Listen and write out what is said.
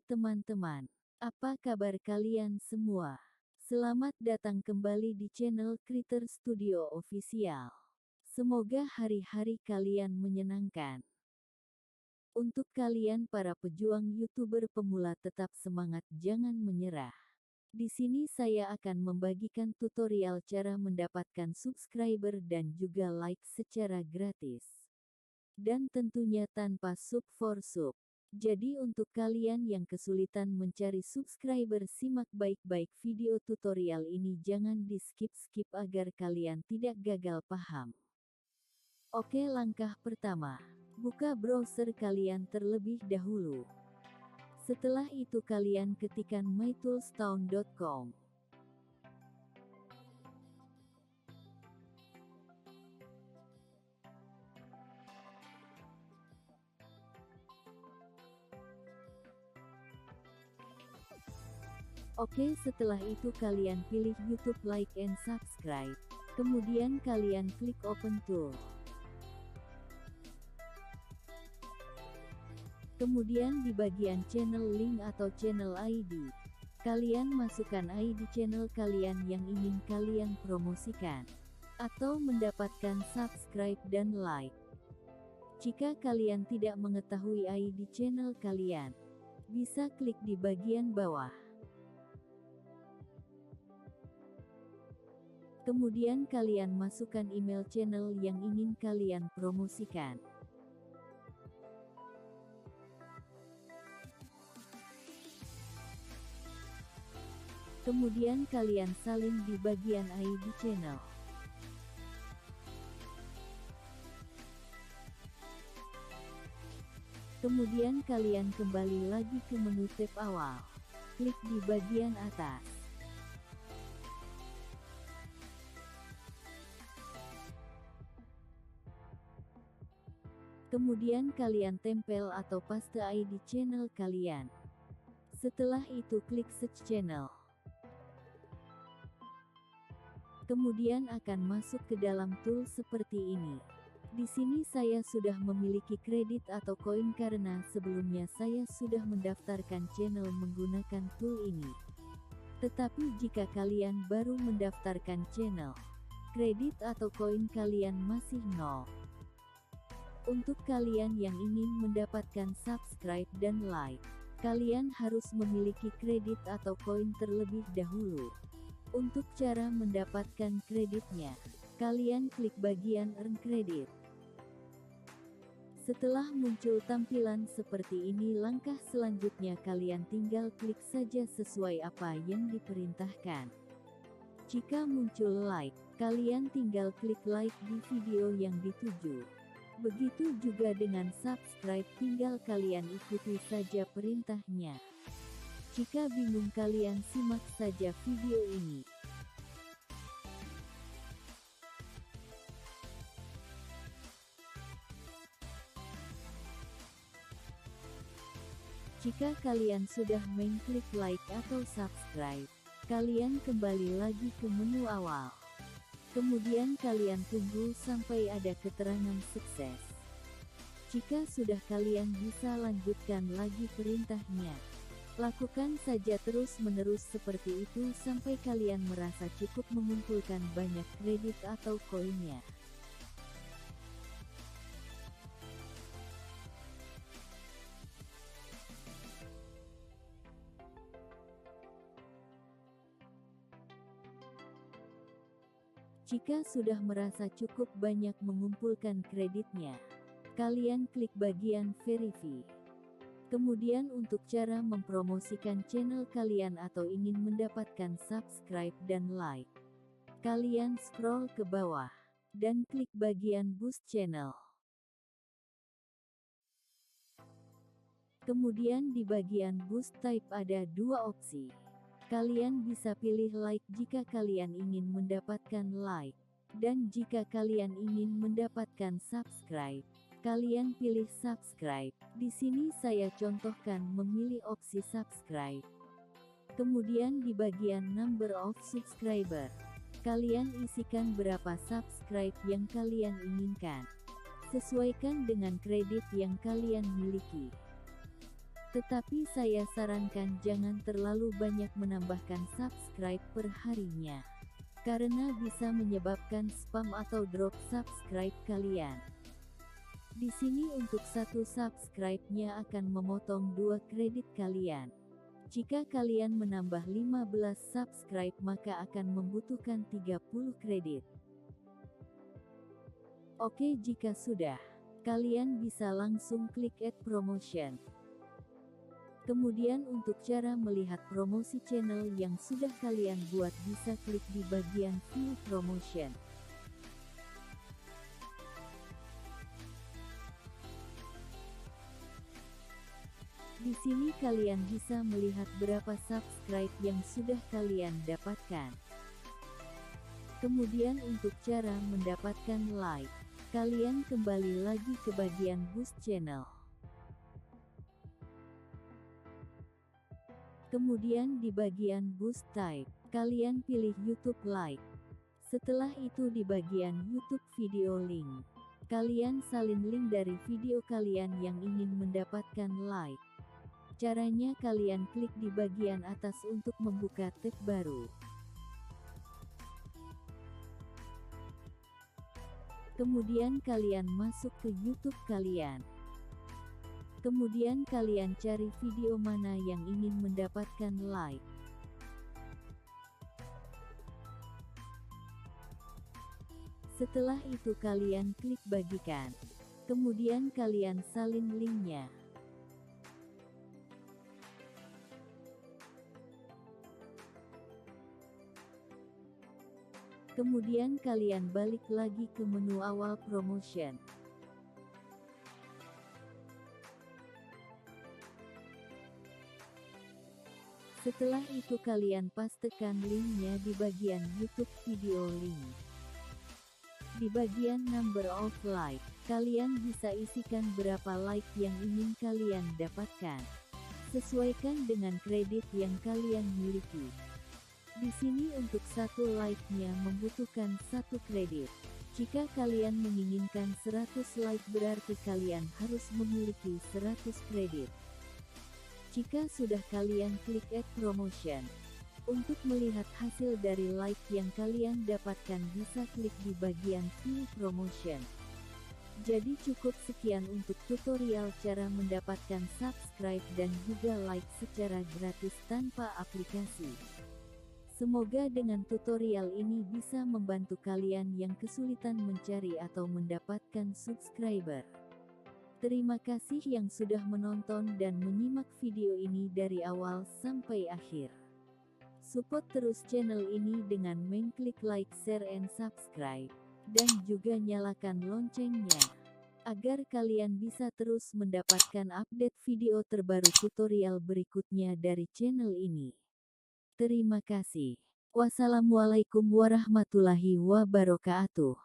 teman-teman, apa kabar kalian semua? Selamat datang kembali di channel Creator Studio Official. Semoga hari-hari kalian menyenangkan. Untuk kalian para pejuang YouTuber pemula, tetap semangat, jangan menyerah. Di sini saya akan membagikan tutorial cara mendapatkan subscriber dan juga like secara gratis. Dan tentunya tanpa sub for sub. Jadi untuk kalian yang kesulitan mencari subscriber, simak baik-baik video tutorial ini, jangan di skip-skip agar kalian tidak gagal paham. Oke, langkah pertama, buka browser kalian terlebih dahulu. Setelah itu kalian ketikkan mytoolstown.com. Oke, setelah itu kalian pilih YouTube, like and subscribe. Kemudian kalian klik open tool. Kemudian di bagian channel link atau channel ID, kalian masukkan ID channel kalian yang ingin kalian promosikan atau mendapatkan subscribe dan like. Jika kalian tidak mengetahui ID channel kalian, bisa klik di bagian bawah. Kemudian kalian masukkan email channel yang ingin kalian promosikan. Kemudian kalian salin di bagian ID channel. Kemudian kalian kembali lagi ke menu tab awal. Klik di bagian atas. Kemudian kalian tempel atau paste ID channel kalian. Setelah itu klik search channel. Kemudian akan masuk ke dalam tool seperti ini. Di sini saya sudah memiliki kredit atau koin karena sebelumnya saya sudah mendaftarkan channel menggunakan tool ini. Tetapi jika kalian baru mendaftarkan channel, kredit atau koin kalian masih nol. Untuk kalian yang ingin mendapatkan subscribe dan like, kalian harus memiliki kredit atau koin terlebih dahulu. Untuk cara mendapatkan kreditnya, kalian klik bagian Earn Credit. Setelah muncul tampilan seperti ini, langkah selanjutnya kalian tinggal klik saja sesuai apa yang diperintahkan. Jika muncul like, kalian tinggal klik like di video yang dituju. Begitu juga dengan subscribe, tinggal kalian ikuti saja perintahnya. Jika bingung kalian simak saja video ini. Jika kalian sudah mengklik like atau subscribe, kalian kembali lagi ke menu awal. Kemudian kalian tunggu sampai ada keterangan sukses. Jika sudah, kalian bisa lanjutkan lagi perintahnya. Lakukan saja terus-menerus seperti itu sampai kalian merasa cukup mengumpulkan banyak kredit atau koinnya. Jika sudah merasa cukup banyak mengumpulkan kreditnya, kalian klik bagian verify. Kemudian untuk cara mempromosikan channel kalian atau ingin mendapatkan subscribe dan like, kalian scroll ke bawah dan klik bagian boost channel. Kemudian di bagian boost type ada dua opsi. Kalian bisa pilih like jika kalian ingin mendapatkan like, dan jika kalian ingin mendapatkan subscribe, kalian pilih subscribe. Di sini saya contohkan memilih opsi subscribe. Kemudian di bagian number of subscriber, kalian isikan berapa subscribe yang kalian inginkan. Sesuaikan dengan kredit yang kalian miliki. Tetapi saya sarankan jangan terlalu banyak menambahkan subscribe per harinya. Karena bisa menyebabkan spam atau drop subscribe kalian. Di sini untuk satu subscribe-nya akan memotong 2 kredit kalian. Jika kalian menambah 15 subscribe maka akan membutuhkan 30 kredit. Oke, jika sudah, kalian bisa langsung klik add promotion. Kemudian untuk cara melihat promosi channel yang sudah kalian buat bisa klik di bagian view promotion. Di sini kalian bisa melihat berapa subscribe yang sudah kalian dapatkan. Kemudian untuk cara mendapatkan like, kalian kembali lagi ke bagian boost channel. Kemudian di bagian boost type, kalian pilih YouTube like. Setelah itu di bagian YouTube video link, kalian salin link dari video kalian yang ingin mendapatkan like. Caranya kalian klik di bagian atas untuk membuka tab baru. Kemudian kalian masuk ke YouTube kalian. Kemudian kalian cari video mana yang ingin mendapatkan like. Setelah itu kalian klik bagikan. Kemudian kalian salin linknya. Kemudian kalian balik lagi ke menu awal promotion. Setelah itu kalian pastekan linknya di bagian YouTube video link. Di bagian number of like, kalian bisa isikan berapa like yang ingin kalian dapatkan. Sesuaikan dengan kredit yang kalian miliki. Di sini untuk satu like-nya membutuhkan 1 kredit. Jika kalian menginginkan 100 like berarti kalian harus memiliki 100 kredit. Jika sudah kalian klik add promotion, untuk melihat hasil dari like yang kalian dapatkan bisa klik di bagian view promotion. Jadi cukup sekian untuk tutorial cara mendapatkan subscribe dan juga like secara gratis tanpa aplikasi. Semoga dengan tutorial ini bisa membantu kalian yang kesulitan mencari atau mendapatkan subscriber. Terima kasih yang sudah menonton dan menyimak video ini dari awal sampai akhir. Support terus channel ini dengan mengklik like, share, and subscribe. Dan juga nyalakan loncengnya, agar kalian bisa terus mendapatkan update video terbaru tutorial berikutnya dari channel ini. Terima kasih. Wassalamualaikum warahmatullahi wabarakatuh.